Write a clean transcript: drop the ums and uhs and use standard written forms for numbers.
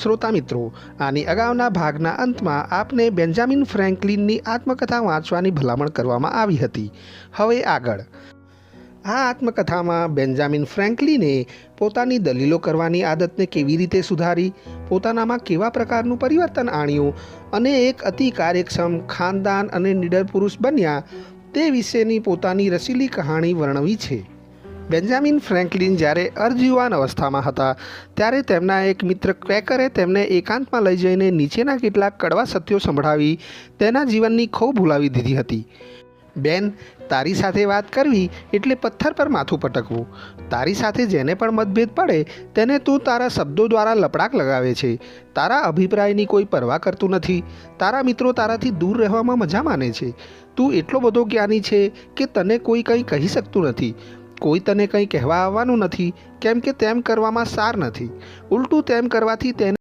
શ્રોતા મિત્રો, આની અગાઉના ભાગના અંતમાં આપને બેન્જામિન ફ્રેન્કલિનની આત્મકથા વાંચવાની ભલામણ કરવામાં આવી હતી. હવે આગળ. આ આત્મકથામાં બેન્જામિન ફ્રેન્કલિને પોતાની દલીલો કરવાની આદતને કેવી રીતે સુધારી, પોતાનામાં કેવા પ્રકારનું પરિવર્તન આણ્યું અને એક અતિ કાર્યક્ષમ, ખાનદાન અને નીડર પુરુષ બન્યા તે વિશેની પોતાની રસીલી કહાણી વર્ણવી છે. બેન્જામિન ફ્રેન્કલિન જ્યારે અર્ધયુવાન અવસ્થામાં હતા ત્યારે તેમના એક મિત્ર ક્વેકરે તેમને એકાંતમાં લઈ જઈને નીચેના કેટલાક કડવા સત્યો સંભળાવી તેના જીવનની ખો ભૂલાવી દીધી હતી. બેન, તારી સાથે વાત કરવી એટલે પથ્થર પર માથું પટકવું. તારી સાથે જેને પણ મતભેદ પડે તેને તું તારા શબ્દો દ્વારા લપડાક લગાવે છે. તારા અભિપ્રાયની કોઈ પરવા કરતું નથી. તારા મિત્રો તારાથી દૂર રહેવામાં મજા માને છે. તું એટલો બધો જ્ઞાની છે કે તને કોઈ કંઈ કહી શકતું નથી. કોઈ તને કંઈ કહેવા આવવાનું નથી, કેમ કે તેમ કરવામાં સાર નથી. ઉલટું તેમ કરવાથી તેને